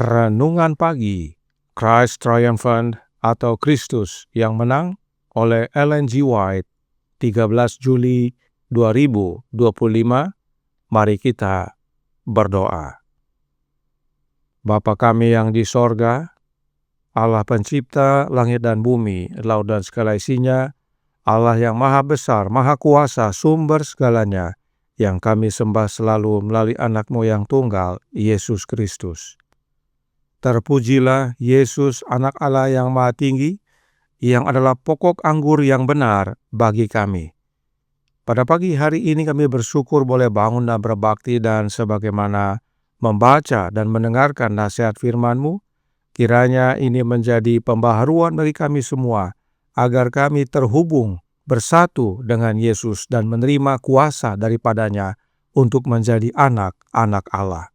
Renungan Pagi, Christ Triumphant atau Kristus yang Menang oleh Ellen G. White, 13 Juli 2025. Mari kita berdoa. Bapa kami yang di sorga, Allah pencipta langit dan bumi, laut dan segala isinya, Allah yang maha besar, maha kuasa, sumber segalanya, yang kami sembah selalu melalui anak-Mu yang tunggal, Yesus Kristus. Terpujilah Yesus, anak Allah yang maha tinggi, yang adalah pokok anggur yang benar bagi kami. Pada pagi hari ini kami bersyukur boleh bangun dan berbakti, dan sebagaimana membaca dan mendengarkan nasihat firman-Mu, kiranya ini menjadi pembaharuan bagi kami semua, agar kami terhubung bersatu dengan Yesus dan menerima kuasa daripadanya untuk menjadi anak-anak Allah.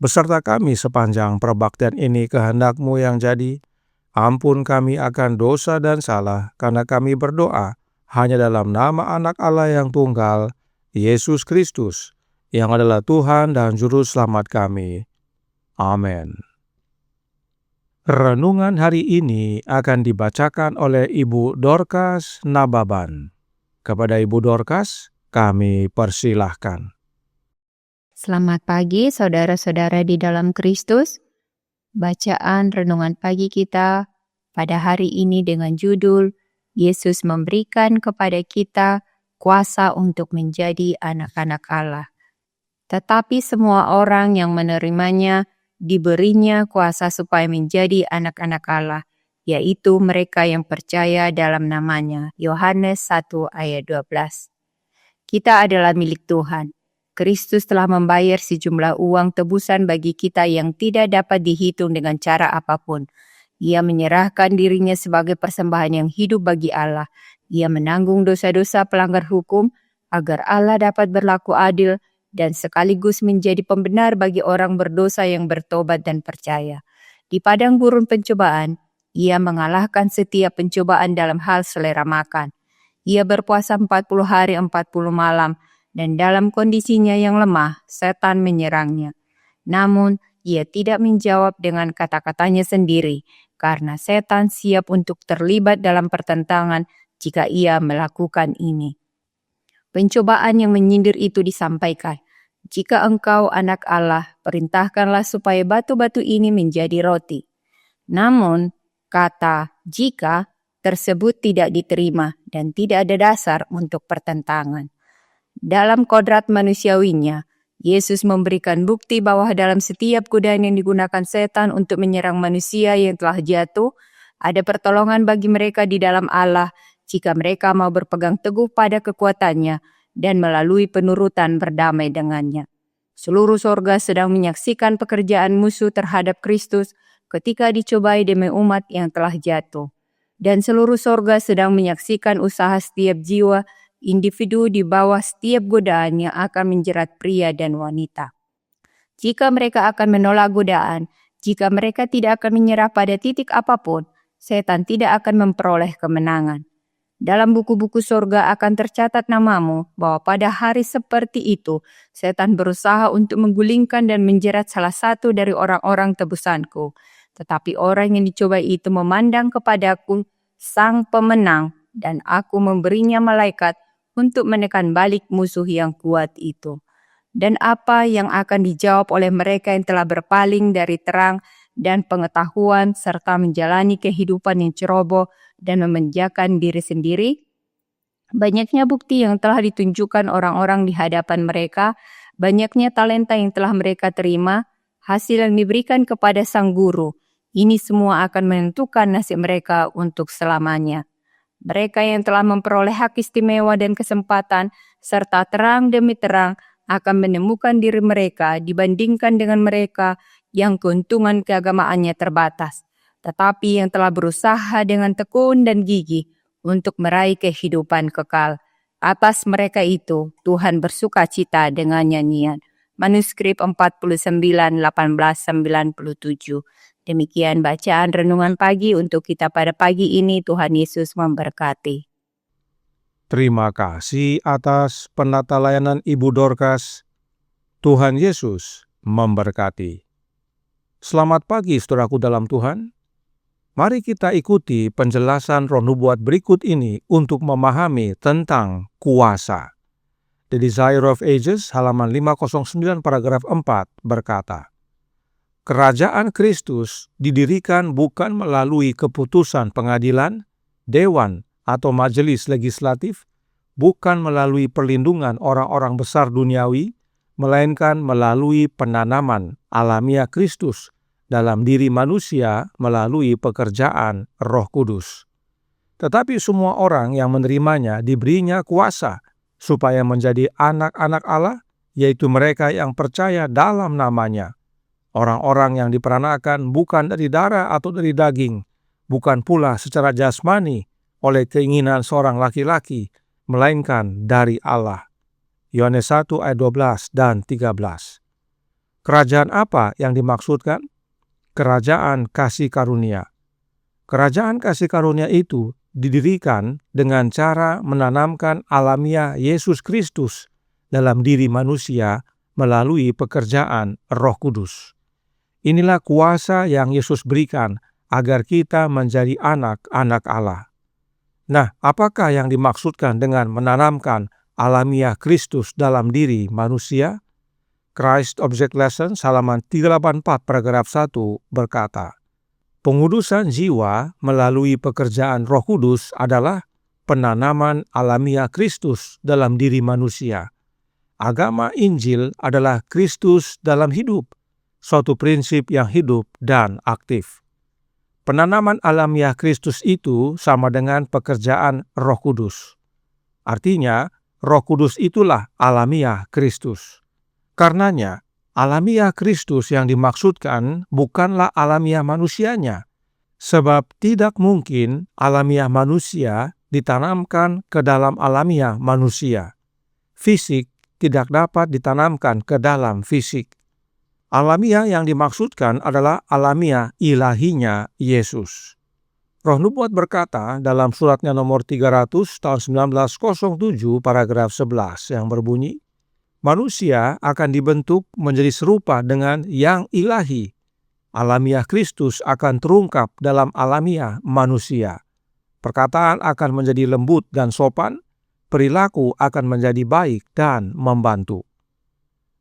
Beserta kami sepanjang perbaktian ini, kehendak-Mu yang jadi. Ampun kami akan dosa dan salah, karena kami berdoa hanya dalam nama anak Allah yang tunggal, Yesus Kristus, yang adalah Tuhan dan Juru Selamat kami. Amin. Renungan hari ini akan dibacakan oleh Ibu Dorcas Nababan. Kepada Ibu Dorcas, kami persilahkan. Selamat pagi saudara-saudara di dalam Kristus. Bacaan renungan pagi kita pada hari ini dengan judul Yesus memberikan kepada kita kuasa untuk menjadi anak-anak Allah. Tetapi semua orang yang menerimanya diberinya kuasa supaya menjadi anak-anak Allah, yaitu mereka yang percaya dalam namanya. Yohanes 1 ayat 12. Kita adalah milik Tuhan. Kristus telah membayar sejumlah uang tebusan bagi kita yang tidak dapat dihitung dengan cara apapun. Ia menyerahkan dirinya sebagai persembahan yang hidup bagi Allah. Ia menanggung dosa-dosa pelanggar hukum agar Allah dapat berlaku adil dan sekaligus menjadi pembenar bagi orang berdosa yang bertobat dan percaya. Di padang gurun pencobaan, ia mengalahkan setiap pencobaan dalam hal selera makan. Ia berpuasa 40 hari 40 malam, dan dalam kondisinya yang lemah, setan menyerangnya. Namun, ia tidak menjawab dengan kata-katanya sendiri, karena setan siap untuk terlibat dalam pertentangan jika ia melakukan ini. Pencobaan yang menyindir itu disampaikan. Jika engkau anak Allah, perintahkanlah supaya batu-batu ini menjadi roti. Namun, kata jika tersebut tidak diterima dan tidak ada dasar untuk pertentangan. Dalam kodrat manusiawinya, Yesus memberikan bukti bahwa dalam setiap godaan yang digunakan setan untuk menyerang manusia yang telah jatuh, ada pertolongan bagi mereka di dalam Allah jika mereka mau berpegang teguh pada kekuatannya dan melalui penurutan berdamai dengannya. Seluruh sorga sedang menyaksikan pekerjaan musuh terhadap Kristus ketika dicobai demi umat yang telah jatuh. Dan seluruh sorga sedang menyaksikan usaha setiap jiwa individu di bawah setiap godaan yang akan menjerat pria dan wanita. Jika mereka akan menolak godaan, jika mereka tidak akan menyerah pada titik apapun, setan tidak akan memperoleh kemenangan. Dalam buku-buku sorga akan tercatat namamu bahwa pada hari seperti itu, setan berusaha untuk menggulingkan dan menjerat salah satu dari orang-orang tebusanku. Tetapi orang yang dicobai itu memandang kepadaku, sang pemenang, dan aku memberinya malaikat untuk menekan balik musuh yang kuat itu. Dan apa yang akan dijawab oleh mereka yang telah berpaling dari terang dan pengetahuan serta menjalani kehidupan yang ceroboh dan memenjakan diri sendiri? Banyaknya bukti yang telah ditunjukkan orang-orang di hadapan mereka, banyaknya talenta yang telah mereka terima, hasil yang diberikan kepada sang guru. Ini semua akan menentukan nasib mereka untuk selamanya. Mereka yang telah memperoleh hak istimewa dan kesempatan, serta terang demi terang, akan menemukan diri mereka dibandingkan dengan mereka yang keuntungan keagamaannya terbatas, tetapi yang telah berusaha dengan tekun dan gigih untuk meraih kehidupan kekal. Atas mereka itu, Tuhan bersuka cita dengan nyanyian. Manuskrip 49-1897. Demikian bacaan renungan pagi untuk kita pada pagi ini. Tuhan Yesus memberkati. Terima kasih atas penata layanan Ibu Dorcas. Tuhan Yesus memberkati. Selamat pagi saudaraku dalam Tuhan. Mari kita ikuti penjelasan Roh Nubuat berikut ini untuk memahami tentang kuasa. The Desire of Ages halaman 509 paragraf 4 berkata, Kerajaan Kristus didirikan bukan melalui keputusan pengadilan, dewan, atau majelis legislatif, bukan melalui perlindungan orang-orang besar duniawi, melainkan melalui penanaman alamiah Kristus dalam diri manusia melalui pekerjaan Roh Kudus. Tetapi semua orang yang menerimanya diberinya kuasa supaya menjadi anak-anak Allah, yaitu mereka yang percaya dalam namanya. Orang-orang yang diperanakan bukan dari darah atau dari daging, bukan pula secara jasmani oleh keinginan seorang laki-laki, melainkan dari Allah. Yohanes 1 ayat 12 dan 13. Kerajaan apa yang dimaksudkan? Kerajaan kasih karunia. Kerajaan kasih karunia itu didirikan dengan cara menanamkan alamiah Yesus Kristus dalam diri manusia melalui pekerjaan Roh Kudus. Inilah kuasa yang Yesus berikan agar kita menjadi anak-anak Allah. Nah, apakah yang dimaksudkan dengan menanamkan alamiah Kristus dalam diri manusia? Christ Object Lesson halaman 384 paragraf 1 berkata, pengudusan jiwa melalui pekerjaan Roh Kudus adalah penanaman alamiah Kristus dalam diri manusia. Agama Injil adalah Kristus dalam hidup, suatu prinsip yang hidup dan aktif. Penanaman alamiah Kristus itu sama dengan pekerjaan Roh Kudus. Artinya, Roh Kudus itulah alamiah Kristus. Karenanya, alamiah Kristus yang dimaksudkan bukanlah alamiah manusianya, sebab tidak mungkin alamiah manusia ditanamkan ke dalam alamiah manusia. Fisik tidak dapat ditanamkan ke dalam fisik. Alamiah yang dimaksudkan adalah alamiah ilahinya Yesus. Roh Nubuat berkata dalam suratnya nomor 300 tahun 1907 paragraf 11 yang berbunyi, manusia akan dibentuk menjadi serupa dengan yang ilahi. Alamiah Kristus akan terungkap dalam alamiah manusia. Perkataan akan menjadi lembut dan sopan, perilaku akan menjadi baik dan membantu.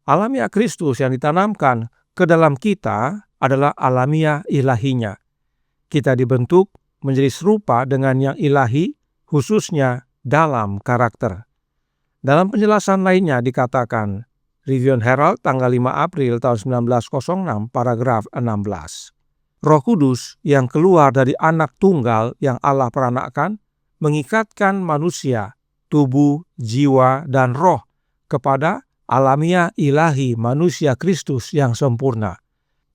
Alamiah Kristus yang ditanamkan ke dalam kita adalah alamiah ilahinya. Kita dibentuk menjadi serupa dengan yang ilahi, khususnya dalam karakter. Dalam penjelasan lainnya dikatakan, Review and Herald tanggal 5 April tahun 1906 paragraf 16. Roh Kudus yang keluar dari anak tunggal yang Allah peranakkan mengikatkan manusia, tubuh, jiwa, dan roh kepada alamiah ilahi manusia Kristus yang sempurna.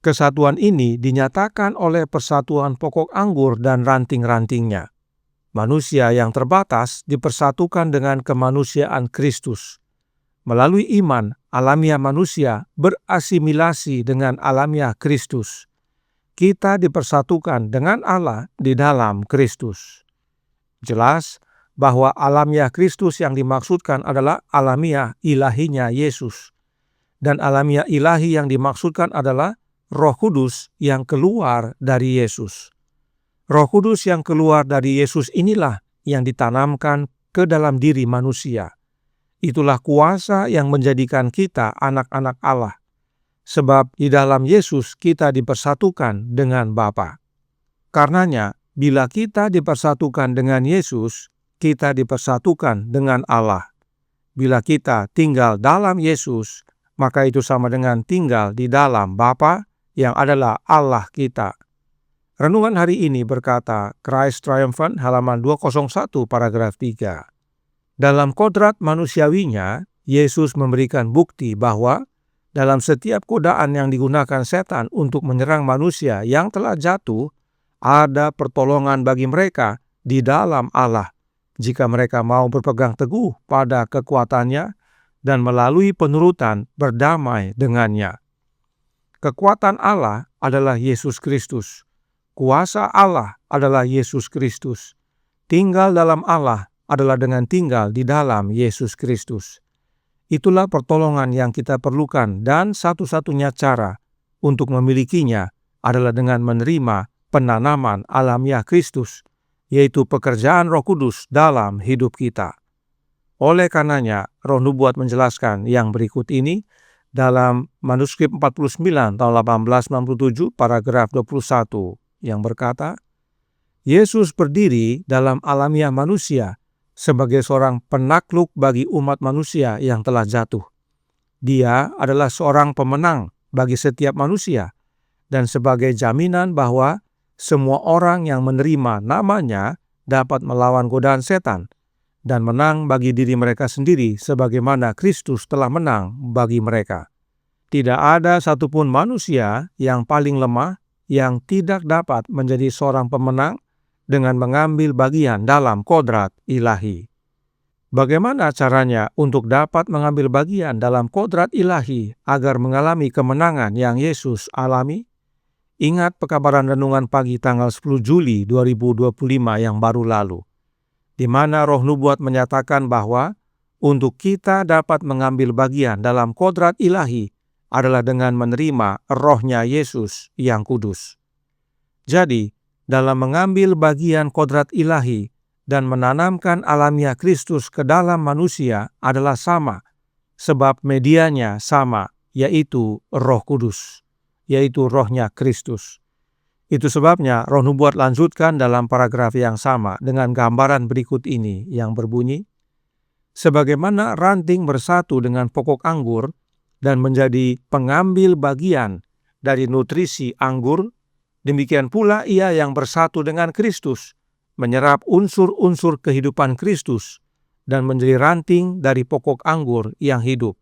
Kesatuan ini dinyatakan oleh persatuan pokok anggur dan ranting-rantingnya. Manusia yang terbatas dipersatukan dengan kemanusiaan Kristus. Melalui iman, alamiah manusia berasimilasi dengan alamiah Kristus. Kita dipersatukan dengan Allah di dalam Kristus. Jelas bahwa alamiah Kristus yang dimaksudkan adalah alamiah ilahinya Yesus. Dan alamiah ilahi yang dimaksudkan adalah Roh Kudus yang keluar dari Yesus. Roh Kudus yang keluar dari Yesus inilah yang ditanamkan ke dalam diri manusia. Itulah kuasa yang menjadikan kita anak-anak Allah. Sebab di dalam Yesus kita dipersatukan dengan Bapa. Karenanya, bila kita dipersatukan dengan Yesus, kita dipersatukan dengan Allah. Bila kita tinggal dalam Yesus, maka itu sama dengan tinggal di dalam Bapa yang adalah Allah kita. Renungan hari ini berkata, Christ Triumphant halaman 201 paragraf 3. Dalam kodrat manusiawinya, Yesus memberikan bukti bahwa dalam setiap godaan yang digunakan setan untuk menyerang manusia yang telah jatuh, ada pertolongan bagi mereka di dalam Allah, jika mereka mau berpegang teguh pada kekuatannya dan melalui penurutan berdamai dengannya. Kekuatan Allah adalah Yesus Kristus. Kuasa Allah adalah Yesus Kristus. Tinggal dalam Allah adalah dengan tinggal di dalam Yesus Kristus. Itulah pertolongan yang kita perlukan dan satu-satunya cara untuk memilikinya adalah dengan menerima penanaman alamiah Kristus, yaitu pekerjaan Roh Kudus dalam hidup kita. Oleh karenanya, Roh Nubuat menjelaskan yang berikut ini dalam manuskrip 49 tahun 1897 paragraf 21 yang berkata, Yesus berdiri dalam alamiah manusia sebagai seorang penakluk bagi umat manusia yang telah jatuh. Dia adalah seorang pemenang bagi setiap manusia dan sebagai jaminan bahwa semua orang yang menerima namanya dapat melawan godaan setan dan menang bagi diri mereka sendiri sebagaimana Kristus telah menang bagi mereka. Tidak ada satupun manusia yang paling lemah yang tidak dapat menjadi seorang pemenang dengan mengambil bagian dalam kodrat ilahi. Bagaimana caranya untuk dapat mengambil bagian dalam kodrat ilahi agar mengalami kemenangan yang Yesus alami? Ingat pekabaran renungan pagi tanggal 10 Juli 2025 yang baru lalu, di mana Roh Nubuat menyatakan bahwa untuk kita dapat mengambil bagian dalam kodrat ilahi adalah dengan menerima Roh-Nya Yesus yang kudus. Jadi, dalam mengambil bagian kodrat ilahi dan menanamkan alamiah Kristus ke dalam manusia adalah sama, sebab medianya sama, yaitu Roh Kudus, yaitu Roh-Nya Kristus. Itu sebabnya Roh Nubuat lanjutkan dalam paragraf yang sama dengan gambaran berikut ini yang berbunyi, sebagaimana ranting bersatu dengan pokok anggur dan menjadi pengambil bagian dari nutrisi anggur, demikian pula ia yang bersatu dengan Kristus, menyerap unsur-unsur kehidupan Kristus dan menjadi ranting dari pokok anggur yang hidup.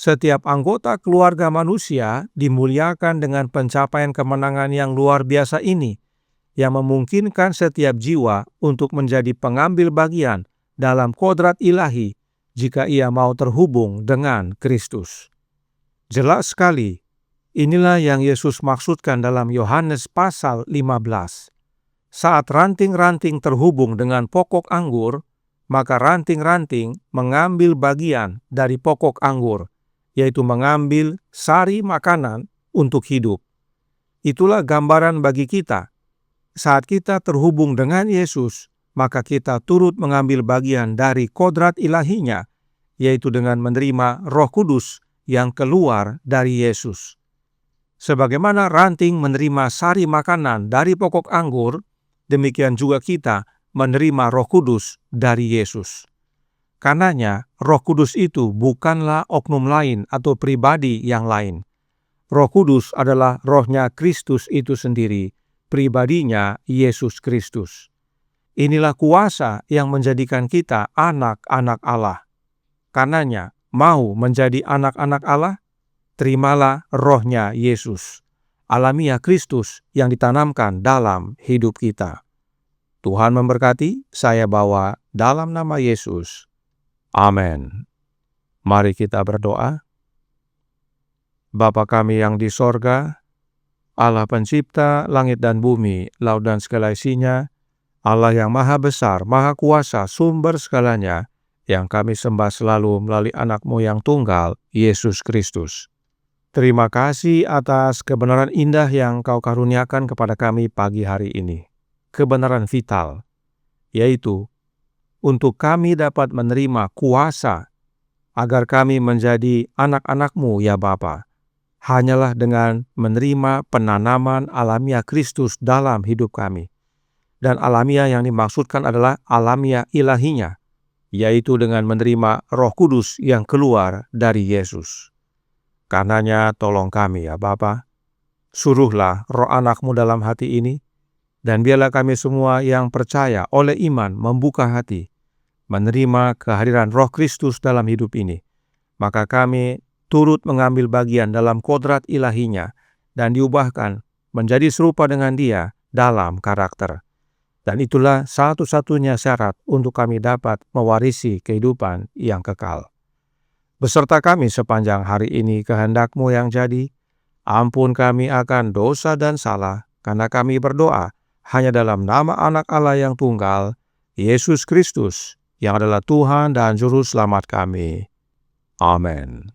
Setiap anggota keluarga manusia dimuliakan dengan pencapaian kemenangan yang luar biasa ini, yang memungkinkan setiap jiwa untuk menjadi pengambil bagian dalam kodrat ilahi jika ia mau terhubung dengan Kristus. Jelas sekali, inilah yang Yesus maksudkan dalam Yohanes pasal 15. Saat ranting-ranting terhubung dengan pokok anggur, maka ranting-ranting mengambil bagian dari pokok anggur, yaitu mengambil sari makanan untuk hidup. Itulah gambaran bagi kita. Saat kita terhubung dengan Yesus, maka kita turut mengambil bagian dari kodrat ilahinya, yaitu dengan menerima Roh Kudus yang keluar dari Yesus. Sebagaimana ranting menerima sari makanan dari pokok anggur, demikian juga kita menerima Roh Kudus dari Yesus. Karenanya, Roh Kudus itu bukanlah oknum lain atau pribadi yang lain. Roh Kudus adalah Roh-Nya Kristus itu sendiri, pribadinya Yesus Kristus. Inilah kuasa yang menjadikan kita anak-anak Allah. Karenanya, mau menjadi anak-anak Allah? Terimalah Roh-Nya Yesus, alamiah Kristus yang ditanamkan dalam hidup kita. Tuhan memberkati, saya bawa dalam nama Yesus. Amin. Mari kita berdoa. Bapa kami yang di sorga, Allah pencipta langit dan bumi, laut dan segala isinya, Allah yang maha besar, maha kuasa, sumber segalanya, yang kami sembah selalu melalui anak-Mu yang tunggal, Yesus Kristus. Terima kasih atas kebenaran indah yang Kau karuniakan kepada kami pagi hari ini. Kebenaran vital, yaitu untuk kami dapat menerima kuasa agar kami menjadi anak-anak-Mu ya Bapa, hanyalah dengan menerima penanaman alamiah Kristus dalam hidup kami. Dan alamiah yang dimaksudkan adalah alamiah ilahinya, yaitu dengan menerima Roh Kudus yang keluar dari Yesus. Karenanya tolong kami ya Bapa, suruhlah Roh Anak-Mu dalam hati ini, dan biarlah kami semua yang percaya oleh iman membuka hati, menerima kehadiran Roh Kristus dalam hidup ini. Maka kami turut mengambil bagian dalam kodrat ilahinya dan diubahkan menjadi serupa dengan Dia dalam karakter. Dan itulah satu-satunya syarat untuk kami dapat mewarisi kehidupan yang kekal. Beserta kami sepanjang hari ini kehendak-Mu yang jadi, ampun kami akan dosa dan salah, karena kami berdoa hanya dalam nama Anak Allah yang tunggal, Yesus Kristus, yang adalah Tuhan dan Juru Selamat kami. Amin.